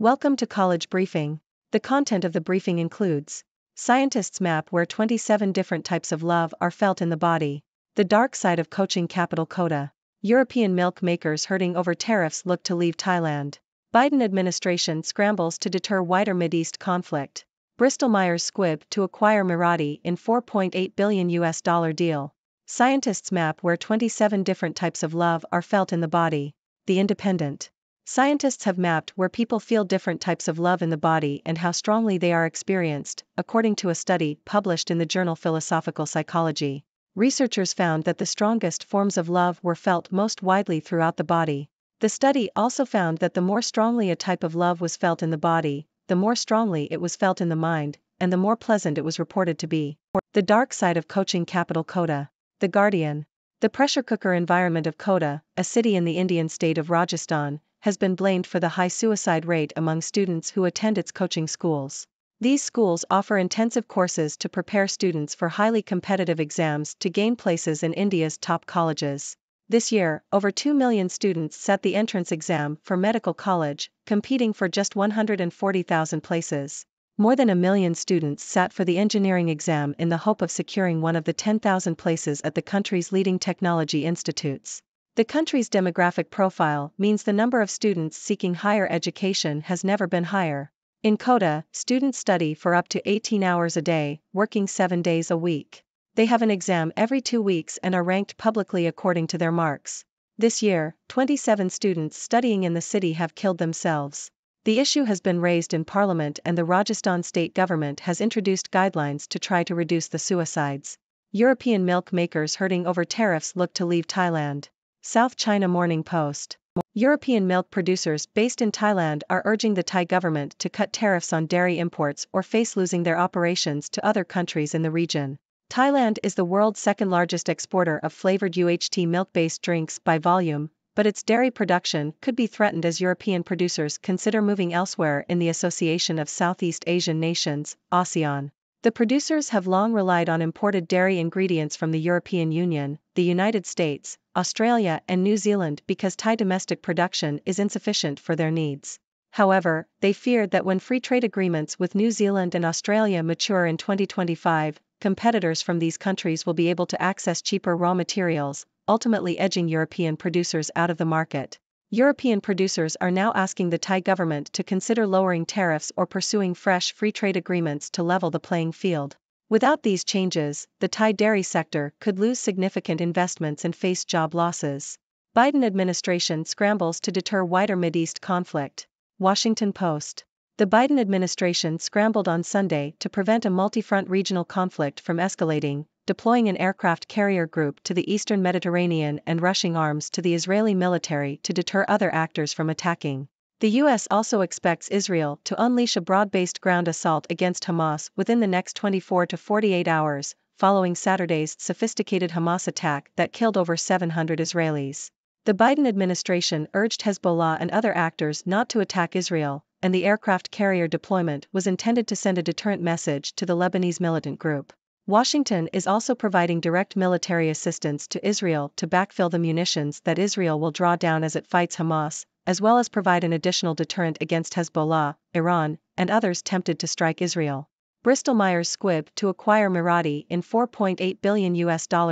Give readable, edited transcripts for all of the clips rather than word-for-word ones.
Welcome to College Briefing. The content of the briefing includes: scientists map where 27 different types of love are felt in the body. The dark side of coaching capital Kota. European milk makers hurting over tariffs look to leave Thailand. Biden administration scrambles to deter wider Mideast conflict. Bristol Myers Squibb to acquire Mirati in $4.8 billion deal. Scientists map where 27 different types of love are felt in the body. The Independent. Scientists have mapped where people feel different types of love in the body and how strongly they are experienced, according to a study published in the journal Philosophical Psychology. Researchers found that the strongest forms of love were felt most widely throughout the body. The study also found that the more strongly a type of love was felt in the body, the more strongly it was felt in the mind, and the more pleasant it was reported to be. The dark side of coaching capital Kota. The Guardian. The pressure cooker environment of Kota, a city in the Indian state of Rajasthan, has been blamed for the high suicide rate among students who attend its coaching schools. These schools offer intensive courses to prepare students for highly competitive exams to gain places in India's top colleges. This year, over 2 million students sat the entrance exam for medical college, competing for just 140,000 places. More than 1 million students sat for the engineering exam in the hope of securing one of the 10,000 places at the country's leading technology institutes. The country's demographic profile means the number of students seeking higher education has never been higher. In Kota, students study for up to 18 hours a day, working 7 days a week. They have an exam every 2 weeks and are ranked publicly according to their marks. This year, 27 students studying in the city have killed themselves. The issue has been raised in Parliament and the Rajasthan state government has introduced guidelines to try to reduce the suicides. European milk makers hurting over tariffs look to leave Thailand. South China Morning Post. European milk producers based in Thailand are urging the Thai government to cut tariffs on dairy imports or face losing their operations to other countries in the region. Thailand is the world's second-largest exporter of flavored UHT milk-based drinks by volume, but its dairy production could be threatened as European producers consider moving elsewhere in the Association of Southeast Asian Nations, ASEAN. The producers have long relied on imported dairy ingredients from the European Union, the United States, Australia and New Zealand because Thai domestic production is insufficient for their needs. However, they feared that when free trade agreements with New Zealand and Australia mature in 2025, competitors from these countries will be able to access cheaper raw materials, ultimately edging European producers out of the market. European producers are now asking the Thai government to consider lowering tariffs or pursuing fresh free trade agreements to level the playing field. Without these changes, the Thai dairy sector could lose significant investments and face job losses. Biden administration scrambles to deter wider Mideast conflict. Washington Post. The Biden administration scrambled on Sunday to prevent a multi-front regional conflict from escalating, deploying an aircraft carrier group to the eastern Mediterranean and rushing arms to the Israeli military to deter other actors from attacking. The U.S. also expects Israel to unleash a broad-based ground assault against Hamas within the next 24 to 48 hours, following Saturday's sophisticated Hamas attack that killed over 700 Israelis. The Biden administration urged Hezbollah and other actors not to attack Israel, and the aircraft carrier deployment was intended to send a deterrent message to the Lebanese militant group. Washington is also providing direct military assistance to Israel to backfill the munitions that Israel will draw down as it fights Hamas, as well as provide an additional deterrent against Hezbollah, Iran, and others tempted to strike Israel. Bristol Myers Squibb to acquire Mirati in $4.8 billion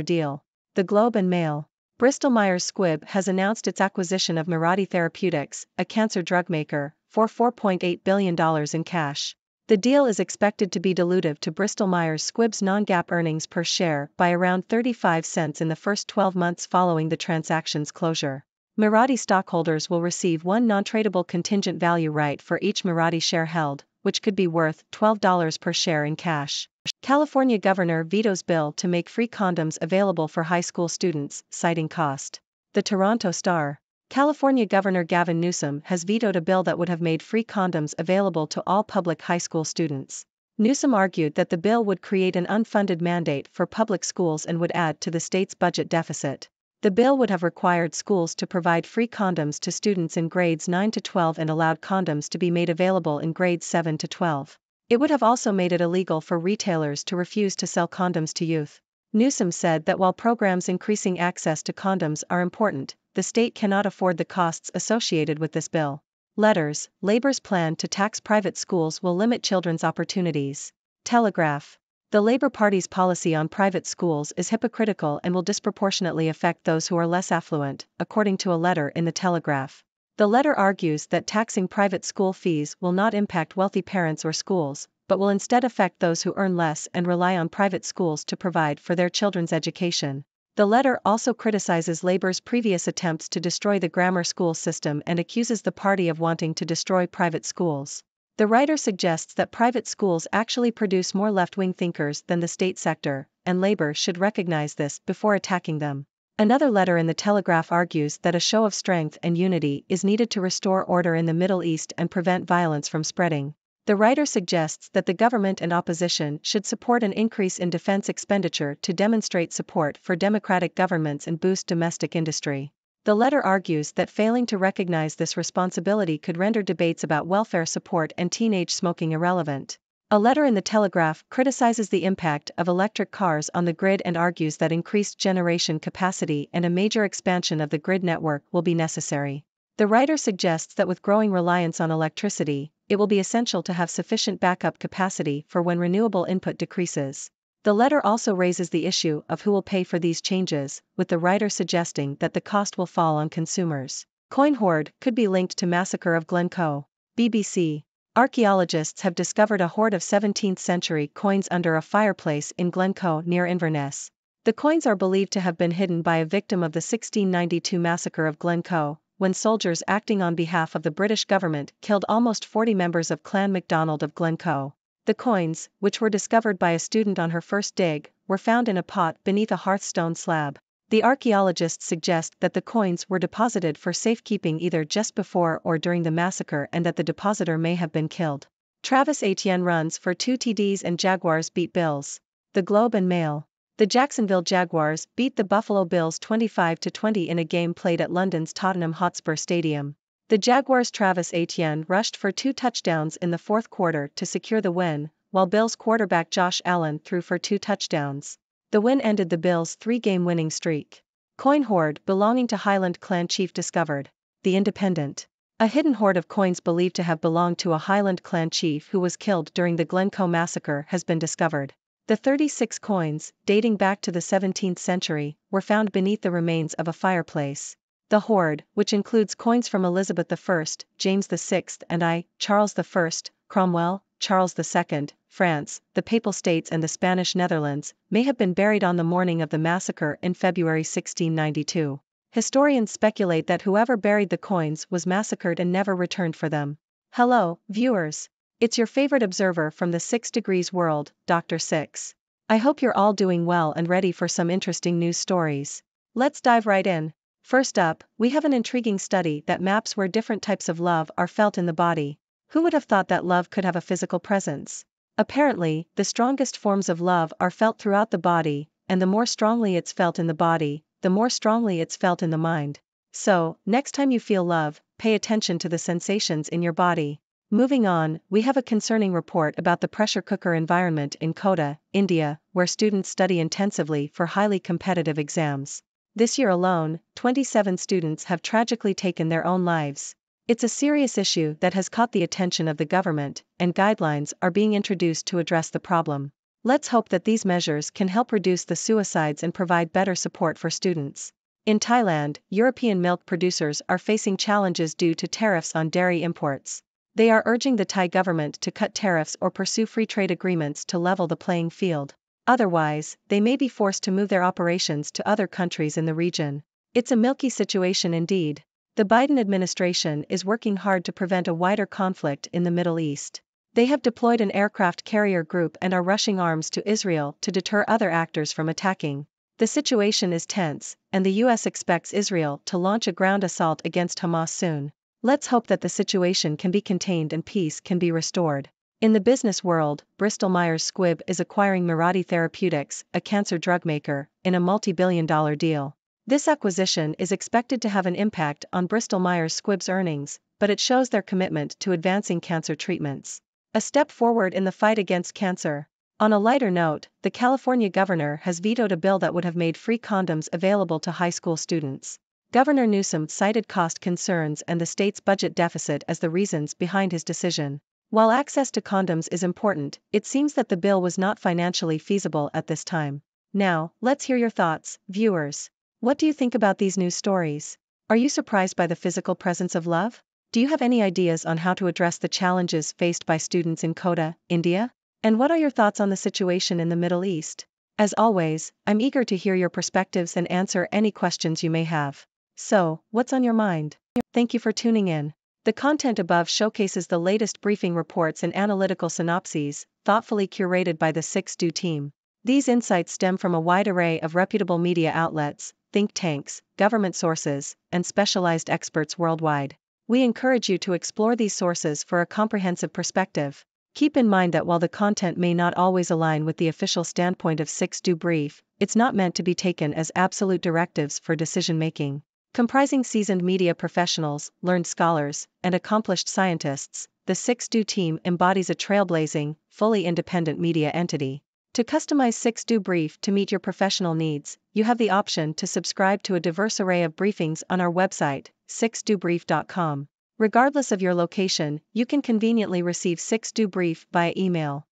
deal. The Globe and Mail. Bristol Myers Squibb has announced its acquisition of Mirati Therapeutics, a cancer drug maker, for $4.8 billion in cash. The deal is expected to be dilutive to Bristol Myers Squibb's non-GAAP earnings per share by around 35 cents in the first 12 months following the transaction's closure. Mirati stockholders will receive one non-tradable contingent value right for each Mirati share held, which could be worth $12 per share in cash. California governor vetoes bill to make free condoms available for high school students, citing cost. The Toronto Star. California Governor Gavin Newsom has vetoed a bill that would have made free condoms available to all public high school students. Newsom argued that the bill would create an unfunded mandate for public schools and would add to the state's budget deficit. The bill would have required schools to provide free condoms to students in grades 9 to 12 and allowed condoms to be made available in grades 7 to 12. It would have also made it illegal for retailers to refuse to sell condoms to youth. Newsom said that while programs increasing access to condoms are important, the state cannot afford the costs associated with this bill. Letters, Labor's plan to tax private schools will limit children's opportunities. Telegraph. The Labour Party's policy on private schools is hypocritical and will disproportionately affect those who are less affluent, according to a letter in the Telegraph. The letter argues that taxing private school fees will not impact wealthy parents or schools, but will instead affect those who earn less and rely on private schools to provide for their children's education. The letter also criticizes Labour's previous attempts to destroy the grammar school system and accuses the party of wanting to destroy private schools. The writer suggests that private schools actually produce more left-wing thinkers than the state sector, and Labour should recognize this before attacking them. Another letter in the Telegraph argues that a show of strength and unity is needed to restore order in the Middle East and prevent violence from spreading. The writer suggests that the government and opposition should support an increase in defense expenditure to demonstrate support for democratic governments and boost domestic industry. The letter argues that failing to recognize this responsibility could render debates about welfare support and teenage smoking irrelevant. A letter in the Telegraph criticizes the impact of electric cars on the grid and argues that increased generation capacity and a major expansion of the grid network will be necessary. The writer suggests that with growing reliance on electricity, it will be essential to have sufficient backup capacity for when renewable input decreases. The letter also raises the issue of who will pay for these changes, with the writer suggesting that the cost will fall on consumers. Coin hoard could be linked to massacre of Glencoe. BBC. Archaeologists have discovered a hoard of 17th-century coins under a fireplace in Glencoe near Inverness. The coins are believed to have been hidden by a victim of the 1692 massacre of Glencoe, when soldiers acting on behalf of the British government killed almost 40 members of Clan MacDonald of Glencoe. The coins, which were discovered by a student on her first dig, were found in a pot beneath a hearthstone slab. The archaeologists suggest that the coins were deposited for safekeeping either just before or during the massacre and that the depositor may have been killed. Travis Etienne runs for 2 TDs and Jaguars beat Bills. The Globe and Mail. The Jacksonville Jaguars beat the Buffalo Bills 25-20 in a game played at London's Tottenham Hotspur Stadium. The Jaguars' Travis Etienne rushed for 2 touchdowns in the fourth quarter to secure the win, while Bills quarterback Josh Allen threw for 2 touchdowns. The win ended the Bills' 3-game winning streak. Coin hoard belonging to Highland clan chief discovered. The Independent. A hidden hoard of coins believed to have belonged to a Highland clan chief who was killed during the Glencoe massacre has been discovered. The 36 coins, dating back to the 17th century, were found beneath the remains of a fireplace. The hoard, which includes coins from Elizabeth I, James VI and Charles I, Cromwell, Charles II, France, the Papal States and the Spanish Netherlands, may have been buried on the morning of the massacre in February 1692. Historians speculate that whoever buried the coins was massacred and never returned for them. Hello, viewers. It's your favorite observer from the 6 Degrees world, Dr. Six. I hope you're all doing well and ready for some interesting news stories. Let's dive right in. First up, we have an intriguing study that maps where different types of love are felt in the body. Who would have thought that love could have a physical presence? Apparently, the strongest forms of love are felt throughout the body, and the more strongly it's felt in the body, the more strongly it's felt in the mind. So, next time you feel love, pay attention to the sensations in your body. Moving on, we have a concerning report about the pressure cooker environment in Kota, India, where students study intensively for highly competitive exams. This year alone, 27 students have tragically taken their own lives. It's a serious issue that has caught the attention of the government, and guidelines are being introduced to address the problem. Let's hope that these measures can help reduce the suicides and provide better support for students. In Thailand, European milk producers are facing challenges due to tariffs on dairy imports. They are urging the Thai government to cut tariffs or pursue free trade agreements to level the playing field. Otherwise, they may be forced to move their operations to other countries in the region. It's a milky situation indeed. The Biden administration is working hard to prevent a wider conflict in the Middle East. They have deployed an aircraft carrier group and are rushing arms to Israel to deter other actors from attacking. The situation is tense, and the US expects Israel to launch a ground assault against Hamas soon. Let's hope that the situation can be contained and peace can be restored. In the business world, Bristol Myers Squibb is acquiring Mirati Therapeutics, a cancer drug maker, in a multi-billion-dollar deal. This acquisition is expected to have an impact on Bristol Myers Squibb's earnings, but it shows their commitment to advancing cancer treatments. A step forward in the fight against cancer. On a lighter note, the California governor has vetoed a bill that would have made free condoms available to high school students. Governor Newsom cited cost concerns and the state's budget deficit as the reasons behind his decision. While access to condoms is important, it seems that the bill was not financially feasible at this time. Now, let's hear your thoughts, viewers. What do you think about these news stories? Are you surprised by the physical presence of love? Do you have any ideas on how to address the challenges faced by students in Kota, India? And what are your thoughts on the situation in the Middle East? As always, I'm eager to hear your perspectives and answer any questions you may have. So, what's on your mind? Thank you for tuning in. The content above showcases the latest briefing reports and analytical synopses, thoughtfully curated by the 6Do team. These insights stem from a wide array of reputable media outlets, think tanks, government sources, and specialized experts worldwide. We encourage you to explore these sources for a comprehensive perspective. Keep in mind that while the content may not always align with the official standpoint of 6Do Brief, it's not meant to be taken as absolute directives for decision-making. Comprising seasoned media professionals, learned scholars, and accomplished scientists, the 6Do team embodies a trailblazing, fully independent media entity. To customize 6Do Brief to meet your professional needs, you have the option to subscribe to a diverse array of briefings on our website, 6dobrief.com. Regardless of your location, you can conveniently receive 6Do Brief via email.